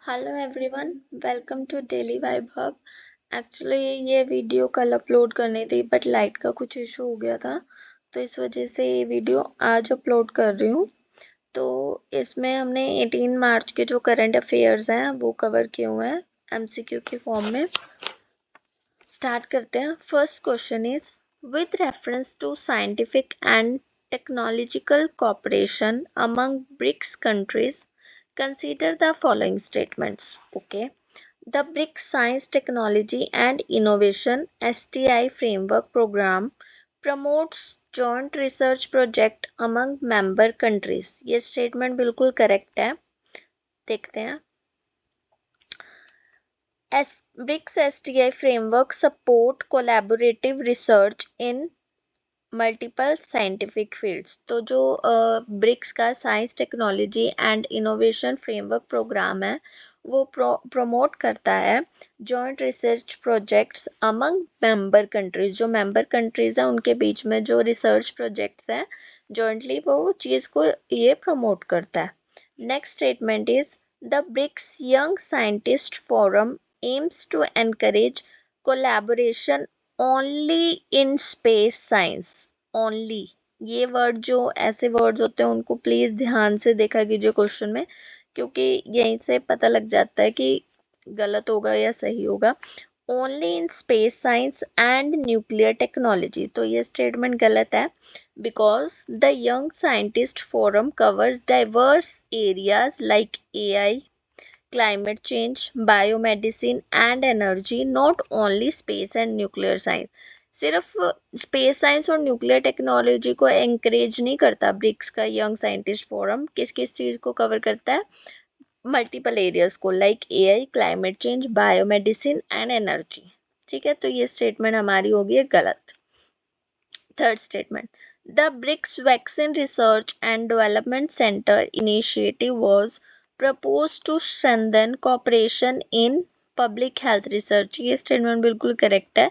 Hello everyone, welcome to daily vibe hub. Actually ये video कल upload करनी थी बट लाइट का कुछ इशू हो गया था, तो इस वजह से ये वीडियो आज अपलोड कर रही हूँ। तो इसमें हमने 18 मार्च के जो करंट अफेयर्स हैं वो कवर किए हुए हैं एमसीक्यू के फॉर्म में। स्टार्ट करते हैं। First question is with reference to scientific and technological cooperation among BRICS countries, consider the following statements. Okay. The BRICS Science, Technology and Innovation STI Framework Program promotes joint research project among member countries. ये statement बिल्कुल correct है। देखते हैं। BRICS STI Framework support collaborative research in multiple scientific fields. तो जो BRICS का science technology and innovation framework programme है वो प्रमोट करता है joint research projects among member countries. जो मेंबर कंट्रीज हैं उनके बीच में जो रिसर्च प्रोजेक्ट्स हैं जॉइंटली वो चीज़ को ये प्रमोट करता है। Next statement is the BRICS young scientist forum aims to encourage collaboration only in space science. Only, ये वर्ड जो ऐसे वर्ड्स होते हैं उनको प्लीज ध्यान से देखा कीजिए क्वेश्चन में, क्योंकि यहीं से पता लग जाता है कि गलत होगा या सही होगा। Only in space science and nuclear technology, तो ये स्टेटमेंट गलत है because the young scientist forum covers diverse areas like AI, climate change, biomedicine and energy, not only space and nuclear science। सिर्फ स्पेस साइंस और nuclear technology को encourage नहीं करता BRICS का यंग साइंटिस्ट फोरम। किस किस चीज को कवर करता है? मल्टीपल एरियाज को, like AI, climate change, biomedicine and energy. ठीक है, तो ये स्टेटमेंट हमारी होगी गलत। Third statement, the BRICS vaccine research and development centre initiative was proposed to strengthen cooperation in public health research। ये स्टेटमेंट बिल्कुल करेक्ट है।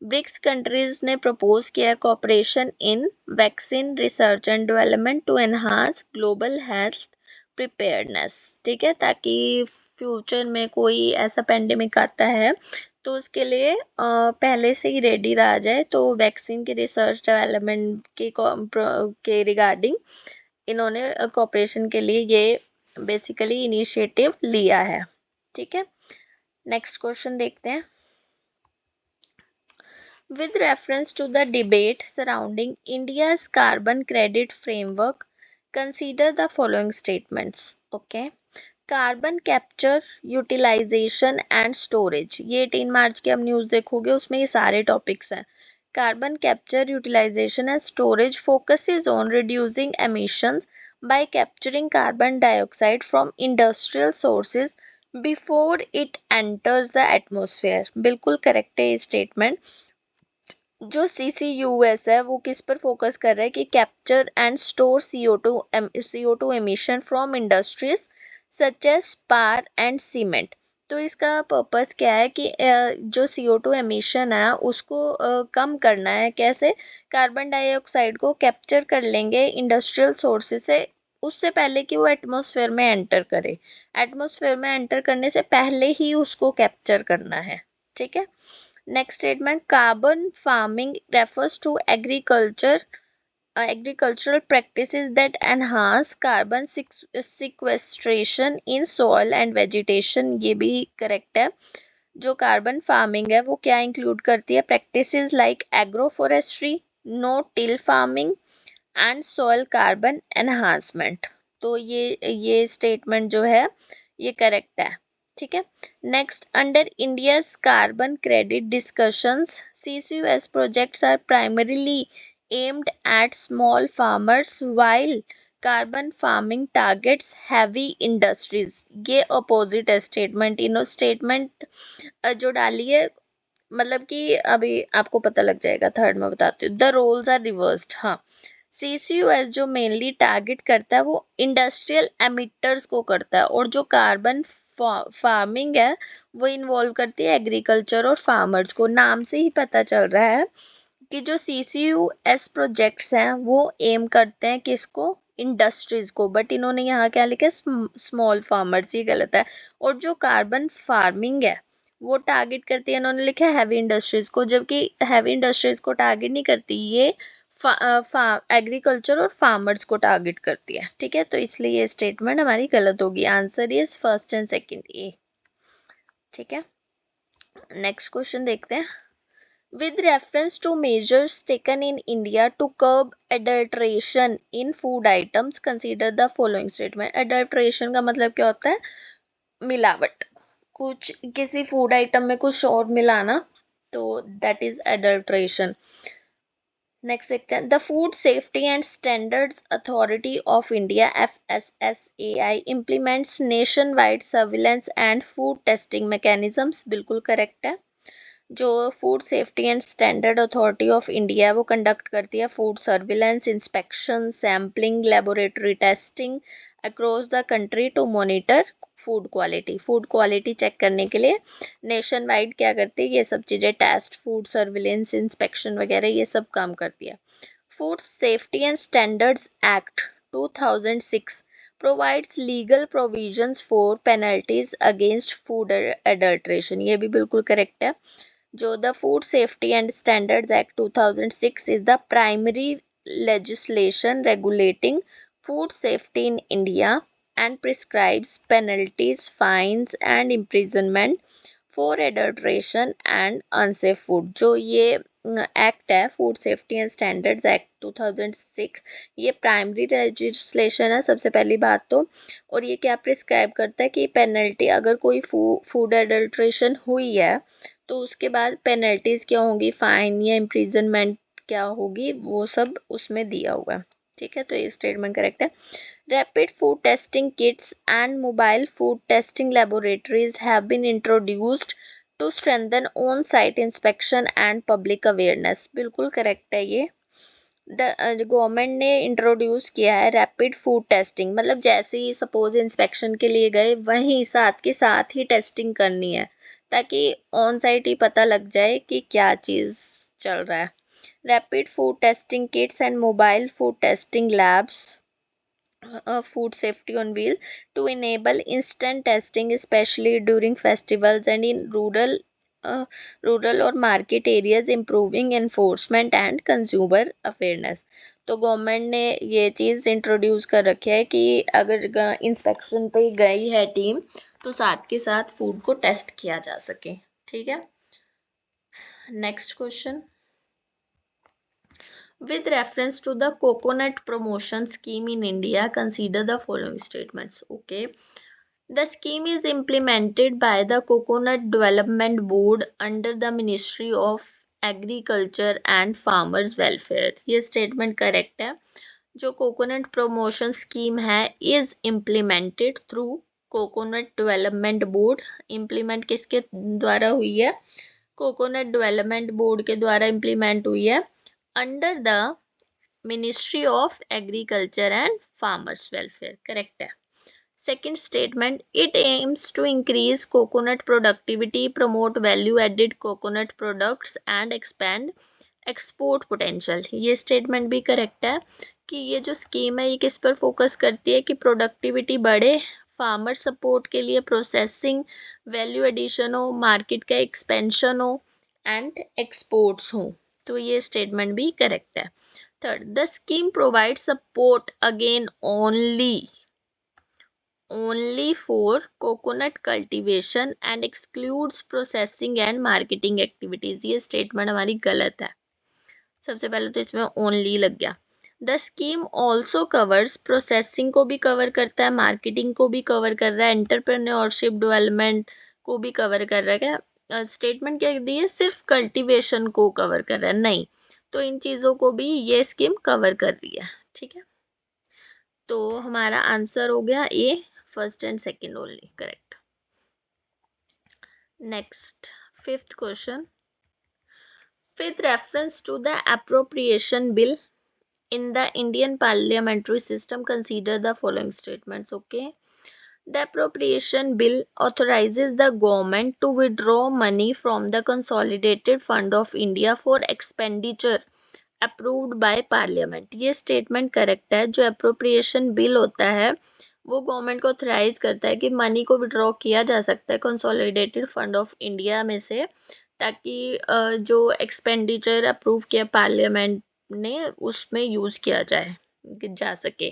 ब्रिक्स कंट्रीज ने प्रपोज किया cooperation in vaccine research and development to enhance global health preparedness. ठीक है, ताकि future में कोई ऐसा पेंडेमिक आता है तो उसके लिए पहले से ही रेडी रहा जाए। तो वैक्सीन की रिसर्च डेवलपमेंट के रिगार्डिंग इन्होंने कॉपरेशन के लिए ये बेसिकली इनिशिएटिव लिया है। ठीक है, नेक्स्ट क्वेश्चन देखते हैं। With reference to the debate surrounding India's carbon credit framework consider the following statements. Okay, carbon capture, utilisation and storage. ये 18 मार्च के अब न्यूज़ देखोगे उसमें ये सारे टॉपिक्स हैं। Carbon capture, utilisation and storage focuses on reducing emissions by capturing carbon dioxide from industrial sources before it enters the atmosphere। बिल्कुल correct है ये स्टेटमेंट। जो CCUS है वो किस पर फोकस कर रहा है कि capture and store CO2 emission from industries such as power and cement। तो इसका पर्पस क्या है कि जो CO2 एमिशन है उसको कम करना है। कैसे? कार्बन डाइऑक्साइड को कैप्चर कर लेंगे इंडस्ट्रियल सोर्सेज से उससे पहले कि वो एटमॉस्फेयर में एंटर करे। एटमॉस्फेयर में एंटर करने से पहले ही उसको कैप्चर करना है। ठीक है, next statement, carbon farming refers to agricultural practices that enhance carbon sequestration in soil and vegetation। ये भी करेक्ट है। जो कार्बन फार्मिंग है वो क्या इंक्लूड करती है? Practices like agroforestry, no till farming and soil carbon enhancement. तो ये स्टेटमेंट जो है ये करेक्ट है। ठीक है, next, under India's carbon credit discussions CCUS projects are primarily aimed at small farmers while carbon farming targets heavy industries। ये opposite है स्टेटमेंट। इन्हों स्टेटमेंट जो डाली है मतलब कि अभी आपको पता लग जाएगा। थर्ड में बताती हूँ, द रोल्स आर रिवर्स्ड। हाँ, CCUS जो मेनली टारगेट करता है वो इंडस्ट्रियल एमिटर्स को करता है और जो कार्बन फार्मिंग है वो इन्वॉल्व करती है एग्रीकल्चर और फार्मर्स को। नाम से ही पता चल रहा है कि जो CCUS प्रोजेक्ट्स हैं वो एम करते हैं किसको? इंडस्ट्रीज को, बट इन्होंने यहाँ क्या लिखा है, स्मॉल फार्मर्स, ये गलत है। और जो कार्बन फार्मिंग है वो टारगेट करती है, इन्होंने लिखा है हैवी इंडस्ट्रीज को, जबकि हैवी इंडस्ट्रीज को टारगेट नहीं करती, ये एग्रीकल्चर और फार्मर्स को टारगेट करती है। ठीक है, तो इसलिए ये स्टेटमेंट हमारी गलत होगी। Answer is first and second ए। ठीक है, नेक्स्ट क्वेश्चन देखते हैं। With reference to measures taken in India to curb adulteration in food items, consider the following statement. Adulteration का मतलब क्या होता है, मिलावट, कुछ किसी फूड आइटम में कुछ और मिलाना, तो that is adulteration. नेक्स्ट देखते हैं। The food safety and standards authority of India FSSAI implements nationwide surveillance and food testing mechanisms, बिल्कुल करेक्ट है। जो food safety and standard authority of India है वो कंडक्ट करती है food surveillance, inspection, sampling, laboratory testing across the country to monitor food quality. Food quality check करने के लिए नेशन वाइड क्या करती है, ये सब चीज़ें, टेस्ट, फूड सर्विलेंस, इंस्पेक्शन वगैरह, ये सब काम करती है। Food safety and standards act 2006 provides legal provisions for penalties against food adulteration, ये भी बिल्कुल करेक्ट है। जो the food safety and standards act 2006 is the primary legislation regulating food safety in India and prescribes penalties, fines and imprisonment for adulteration and unsafe food। जो ये act है food safety and standards act 2006, ये primary legislation है सबसे पहली बात तो। और ये क्या प्रिस्क्राइब करता है कि पेनल्टी, अगर कोई फूड एडल्ट्रेशन हुई है तो उसके बाद पेनल्टीज क्या होंगी, फाइन या इम्प्रिजनमेंट क्या होगी, वो सब उसमें दिया हुआ है। ठीक है, तो ये स्टेटमेंट करेक्ट है। Rapid food testing kits and mobile food testing laboratories have been introduced to strengthen on site inspection and public awareness, बिल्कुल करेक्ट है ये। गवर्नमेंट ने इंट्रोड्यूस किया है रैपिड फूड टेस्टिंग, मतलब जैसे ही सपोज इंस्पेक्शन के लिए गए वहीं साथ के साथ ही टेस्टिंग करनी है, ताकि ऑन साइट ही पता लग जाए कि क्या चीज़ चल रहा है। Rapid food testing kits and mobile food testing labs, food safety on wheels to enable instant testing especially during festivals and in rural or market areas, improving enforcement and consumer awareness। तो government ने ये चीज़ introduce कर रखी है कि अगर inspection पे गई है टीम तो साथ के साथ फूड को टेस्ट किया जा सके। ठीक है, next question. With reference to the coconut promotion scheme in India, consider the following statements. Okay, the scheme is implemented by the Coconut Development Board under the Ministry of Agriculture and Farmers Welfare। ये statement correct है। जो coconut promotion scheme है is implemented through Coconut Development Board। implement किसके द्वारा हुई है, Coconut Development Board के द्वारा implement हुई है under the Ministry of Agriculture and Farmers Welfare, correct है। Second statement, it aims to increase coconut productivity, promote value added coconut products and expand export potential। ये statement भी correct है कि ये जो स्कीम है ये किस पर फोकस करती है कि प्रोडक्टिविटी बढ़े, फार्मर सपोर्ट के लिए प्रोसेसिंग, वैल्यू एडिशन हो, मार्केट का एक्सपेंशन हो एंड एक्सपोर्ट्स हो। तो ये स्टेटमेंट भी करेक्ट है। Third, the scheme provide support again only for coconut cultivation and excludes processing and marketing activities। ये स्टेटमेंट हमारी गलत है। सबसे पहले तो इसमें ओनली लग गया। The scheme also covers, processing को भी कवर करता है, मार्केटिंग को भी कवर कर रहा है, एंटरप्रेन्योरशिप डेवलपमेंट को भी कवर कर रहा है। क्या स्टेटमेंट क्या दी है, सिर्फ कल्टीवेशन को कवर कर रहा है, नहीं, तो इन चीज़ों को भी ये स्कीम कवर कर रही है। ठीक है, तो हमारा आंसर हो गया A, first and second only correct. Next, fifth question. With reference to the appropriation bill in the Indian parliamentary system, consider the following statements. Okay, the appropriation bill authorizes the government to withdraw money from the consolidated fund of India for expenditure approved by parliament. ये statement correct है। जो appropriation bill होता है वो government को authorise करता है कि मनी को विड्रॉ किया जा सकता है कंसोलिडेटेड फंड ऑफ इंडिया में से, ताकि जो एक्सपेंडिचर अप्रूव किया पार्लियामेंट ने उसमें यूज किया जा सके।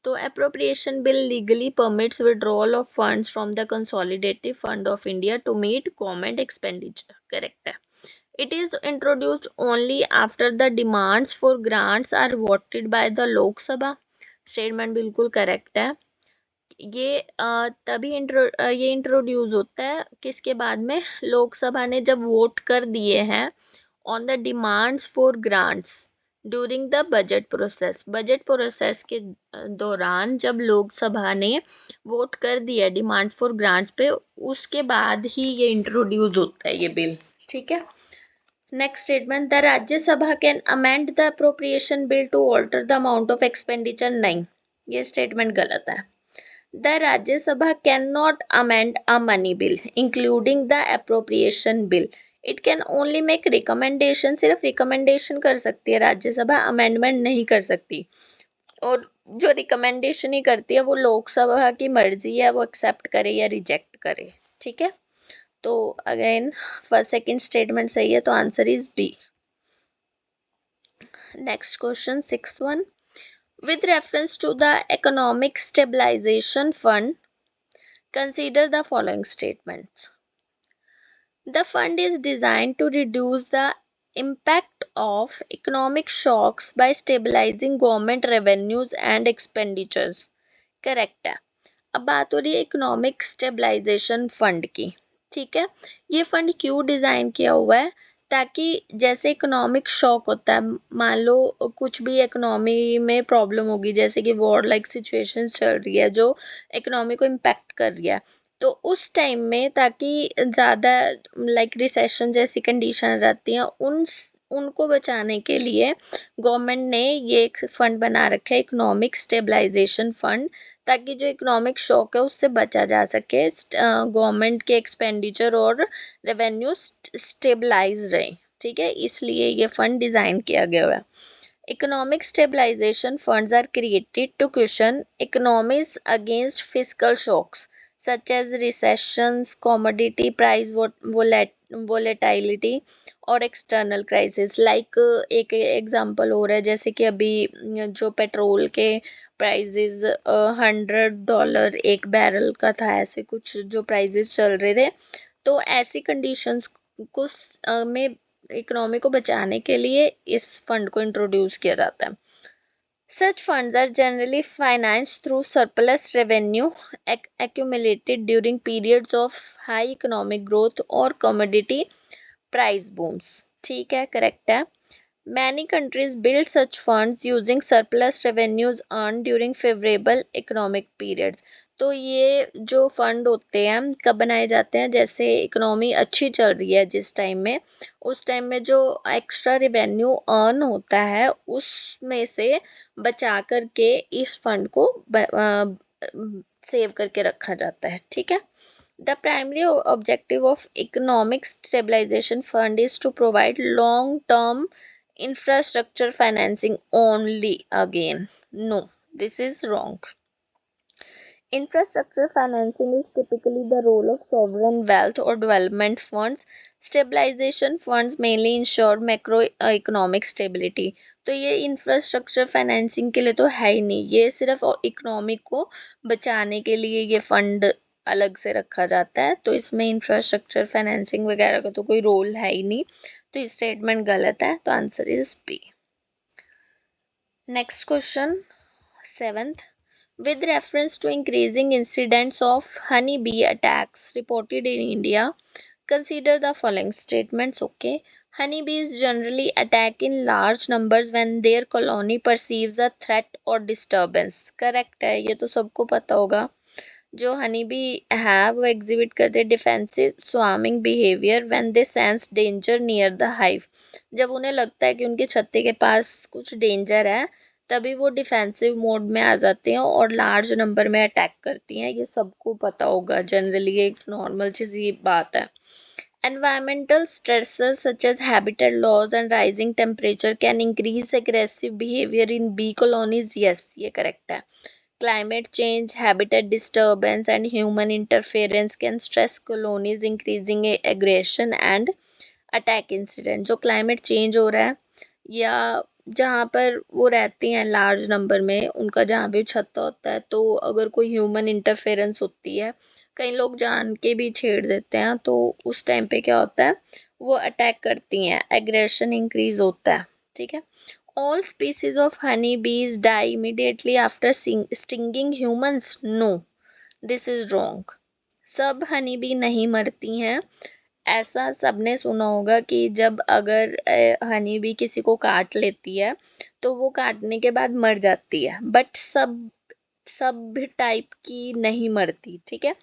तो appropriation bill legally permits withdrawal of funds from the consolidated fund of India to meet government expenditure. Correct है। It is introduced only after the demands for grants are voted by the लोक सभा। Statement बिल्कुल correct है। ये तभी ये introduce होता है किसके बाद में, लोकसभा ने जब वोट कर दिए हैं on the demands for grants during the budget process. Budget process के दौरान जब लोकसभा ने वोट कर दिया डिमांड फॉर ग्रांट्स पे, उसके बाद ही ये इंट्रोड्यूस होता है ये बिल। ठीक है। Next statement, the Rajya Sabha can amend the appropriation bill to alter the amount of expenditure। नहीं, ये statement गलत है। The Rajya Sabha cannot amend a money bill including the appropriation bill। It can only make recommendation। सिर्फ recommendation कर सकती है राज्य सभा, amendment नहीं कर सकती। और जो recommendation ही करती है वो लोकसभा की मर्जी है, वो accept करे या reject करे। ठीक है। तो अगेन फर्स्ट सेकंड स्टेटमेंट सही है, तो answer is B. Next question 6-1, with reference to the economic stabilisation fund consider the following statements. The fund is designed to reduce the impact of economic shocks by stabilizing government revenues and expenditures। Correct है। अब बात हो रही है economic stabilisation fund की। ठीक है। ये फंड क्यों डिजाइन किया हुआ है, ताकि जैसे इकोनॉमिक शॉक होता है, मान लो कुछ भी इकोनॉमी में प्रॉब्लम होगी, जैसे कि वॉर लाइक सिचुएशन चल रही है जो इकोनॉमी को इम्पैक्ट कर रही है, तो उस टाइम में ताकि ज़्यादा लाइक रिसेशन जैसी कंडीशन आ जाती हैं उनको बचाने के लिए गवर्नमेंट ने ये एक फंड बना रखा है, इकोनॉमिक स्टेबलाइजेशन फंड, ताकि जो इकोनॉमिक शॉक है उससे बचा जा सके, गवर्नमेंट के एक्सपेंडिचर और रेवेन्यू स्टेबलाइज रहे। ठीक है, इसलिए ये फंड डिजाइन किया गया है। Economic stabilisation funds are created to cushion economies against physical shocks such as recessions, commodity price volatility और external crisis। like एक एग्जांपल हो रहा है, जैसे कि अभी जो पेट्रोल के प्राइजेस $100 एक बैरल का था, ऐसे कुछ जो प्राइजेस चल रहे थे, तो ऐसी कंडीशंस को में इकोनॉमी को बचाने के लिए इस फंड को इंट्रोड्यूस किया जाता है। Such funds are generally financed through surplus revenue accumulated during periods of high economic growth or commodity price booms। ठीक है, करेक्ट है। Many countries build such funds using surplus revenues earned during favorable economic periods। तो ये जो fund होते हैं कब बनाए जाते हैं, जैसे इकोनॉमी अच्छी चल रही है जिस टाइम में, उस टाइम में जो एक्स्ट्रा रेवेन्यू अर्न होता है उसमें से बचा करके इस फंड को सेव करके रखा जाता है। ठीक है। The primary objective of economic stabilization fund is to provide long-term infrastructure financing only। Again, no, this is wrong। Infrastructure financing is typically the role of sovereign wealth or development funds। Stabilization funds mainly ensure macroeconomic stability। तो ये infrastructure financing के लिए तो है ही नहीं, ये सिर्फ economy को बचाने के लिए ये फंड अलग से रखा जाता है, तो इसमें इंफ्रास्ट्रक्चर फाइनेंसिंग वगैरह का तो कोई रोल है ही नहीं, तो ये स्टेटमेंट गलत है, तो answer is B. Next question 7th, with reference to increasing incidents of honey bee attacks reported in India, consider the following statements। okay, honey bees generally attack in large numbers when their colony perceives a threat or disturbance। correct है, ये तो सबको पता होगा। जो honey bee है वो exhibit करते defensive swarming behaviour when they sense danger near the hive. जब उन्हें लगता है कि उनके छत्ते के पास कुछ डेंजर है, तभी वो डिफेंसिव मोड में आ जाते हैं और लार्ज नंबर में अटैक करती हैं। ये सबको पता होगा, जनरली एक नॉर्मल चीज़ ये बात है। Environmental stressors such as habitat loss and rising temperature can increase aggressive behavior in bee colonies. Yes, ये correct है. Climate change, habitat disturbance, and human interference can stress colonies, increasing aggression and attack incident. जो climate change हो रहा है या जहाँ पर वो रहती हैं लार्ज नंबर में, उनका जहाँ भी छत्ता होता है, तो अगर कोई ह्यूमन इंटरफेरेंस होती है, कई लोग जान के भी छेड़ देते हैं, तो उस टाइम पे क्या होता है, वो अटैक करती हैं, एग्रेशन इंक्रीज होता है. ठीक है. All species of honey bees die immediately after stinging humans. No, this is wrong. सब हनी बी नहीं मरती हैं. ऐसा सबने सुना होगा कि जब अगर हनी बी किसी को काट लेती है तो वो काटने के बाद मर जाती है, बट सब टाइप की नहीं मरती. ठीक है.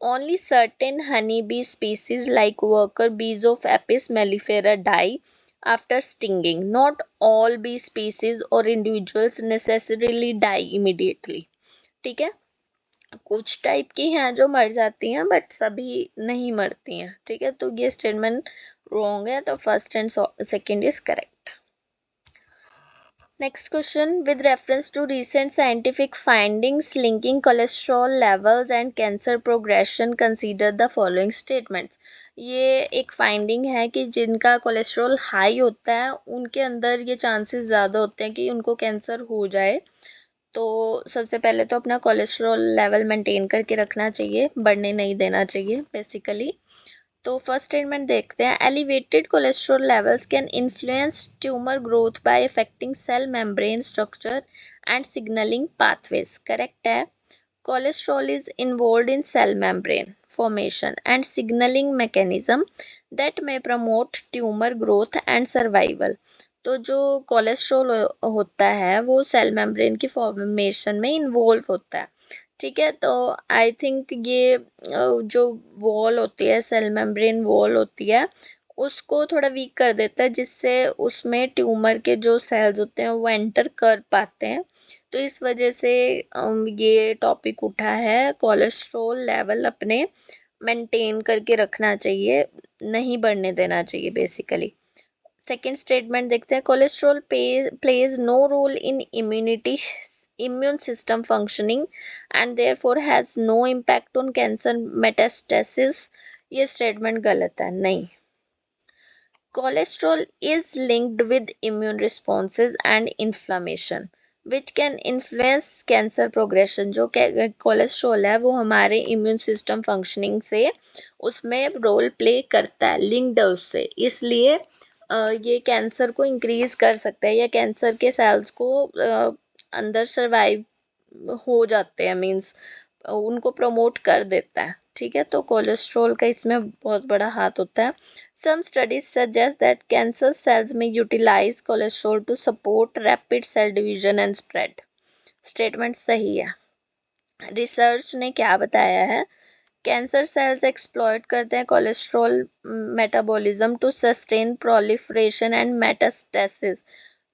Only certain honey bee species like worker bees of Apis mellifera die after stinging. Not all bee species और इंडिविजुअल्स नेसेसरीली डाई इमीडिएटली. ठीक है. कुछ टाइप की हैं जो मर जाती हैं, बट सभी नहीं मरती हैं. ठीक है. तो ये स्टेटमेंट रॉन्ग है, तो first and second is correct. Next question. With reference to recent scientific findings linking cholesterol levels and cancer progression consider the following statements. ये एक फाइंडिंग है कि जिनका कोलेस्ट्रॉल हाई होता है उनके अंदर ये चांसेस ज़्यादा होते हैं कि उनको कैंसर हो जाए. तो सबसे पहले तो अपना कोलेस्ट्रॉल लेवल मेंटेन करके रखना चाहिए, बढ़ने नहीं देना चाहिए बेसिकली. तो फर्स्ट स्टेटमेंट देखते हैं. Elevated cholesterol levels can influence tumour growth by affecting cell membrane structure and signalling pathways. Correct है. Cholesterol is involved in cell membrane formation and signaling mechanism that may promote tumor growth and survival. तो जो cholesterol होता है वो cell membrane की formation में involve होता है. ठीक है. तो आई थिंक ये जो वॉल होती है, सेल मेम्ब्रेन वॉल होती है, उसको थोड़ा वीक कर देता है, जिससे उसमें ट्यूमर के जो सेल्स होते हैं वो एंटर कर पाते हैं. तो इस वजह से ये टॉपिक उठा है. कोलेस्ट्रॉल लेवल अपने मेंटेन करके रखना चाहिए, नहीं बढ़ने देना चाहिए बेसिकली. सेकेंड स्टेटमेंट देखते हैं. Cholesterol plays no role in immune system functioning and therefore has no impact on cancer metastasis. ये स्टेटमेंट गलत है. नहीं. Cholesterol is linked with immune responses and inflammation which can influence cancer progression. जो cholesterol है वो हमारे immune system functioning से उसमें रोल प्ले करता है, लिंक्ड है उससे. इसलिए ये कैंसर को इंक्रीज कर सकता है या कैंसर के सेल्स को अंदर सर्वाइव हो जाते हैं, मीन्स उनको प्रमोट कर देता है. ठीक है. तो कोलेस्ट्रॉल का इसमें बहुत बड़ा हाथ होता है. Some studies suggest that cancer cells may utilize cholesterol to support rapid cell division and spread. Statement सही है. रिसर्च ने क्या बताया है? कैंसर सेल्स एक्सप्लॉइट करते हैं cholesterol metabolism to sustain proliferation and metastasis.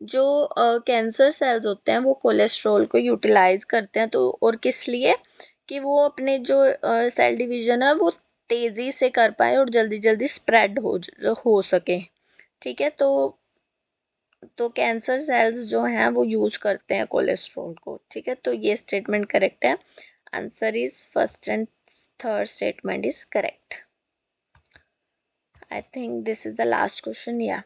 जो कैंसर सेल्स होते हैं वो कोलेस्ट्रॉल को यूटिलाइज करते हैं, तो और किस लिए? कि वो अपने जो सेल डिवीजन है वो तेजी से कर पाए और जल्दी जल्दी स्प्रेड हो सके. ठीक है. तो कैंसर सेल्स जो हैं वो यूज करते हैं कोलेस्ट्रॉल को. ठीक है. तो ये स्टेटमेंट करेक्ट है. Answer is first and third statement is correct. I think this is the last question. या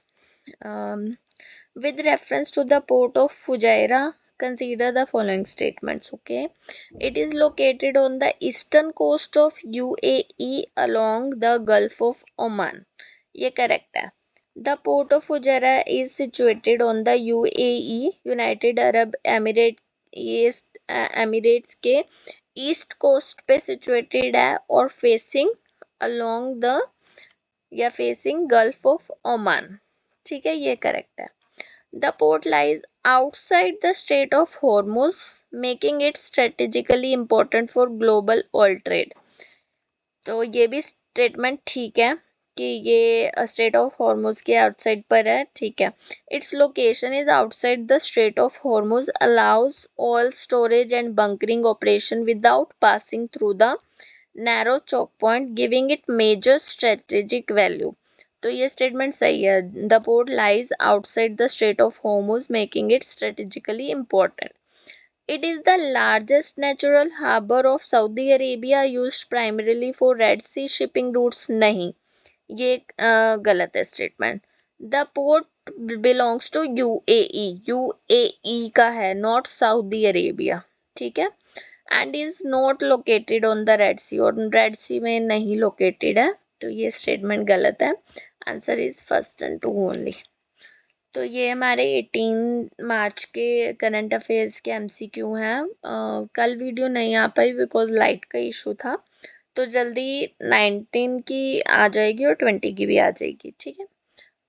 with reference to the port of Fujairah, consider the following statements. Okay. It is located on the eastern coast of UAE along the Gulf of Oman. ये correct है. The port of Fujairah is situated on the UAE United Arab Emirates के east coast पे situated है और facing along the या facing gulf of Oman. ठीक है. ये करेक्ट है. The port lies outside the Strait of Hormuz, making it strategically important for global oil trade. तो ये भी स्टेटमेंट ठीक है कि ये स्ट्रेट ऑफ हॉर्मुज के आउटसाइड पर है. ठीक है. Its location is outside the straight of Hormuz allows oil storage and bunkering operation without passing through the narrow choke point giving it major strategic value. तो ये स्टेटमेंट सही है. The port lies outside the straight of Hormuz making it strategically important. It is the largest natural harbor of Saudi Arabia, used primarily for Red Sea shipping routes. नहीं, ये गलत है statement. The port belongs to UAE. UAE का है, not Saudi Arabia. ठीक है. And is not located on the Red Sea, और Red सी में नहीं लोकेटेड है. तो ये स्टेटमेंट गलत है. Answer is first and two only. तो ये हमारे 18 मार्च के करंट अफेयर्स के एमसीक्यू हैं. कल वीडियो नहीं आ पाई बिकॉज लाइट का इशू था. तो जल्दी 19 की आ जाएगी और 20 की भी आ जाएगी. ठीक है.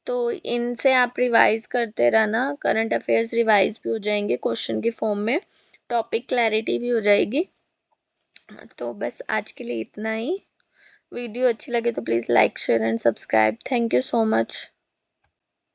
तो इनसे आप रिवाइज करते रहना. करंट अफेयर्स रिवाइज भी हो जाएंगे क्वेश्चन के फॉर्म में. टॉपिक क्लैरिटी भी हो जाएगी. तो बस आज के लिए इतना ही. वीडियो अच्छी लगे तो please like share and subscribe. Thank you so much.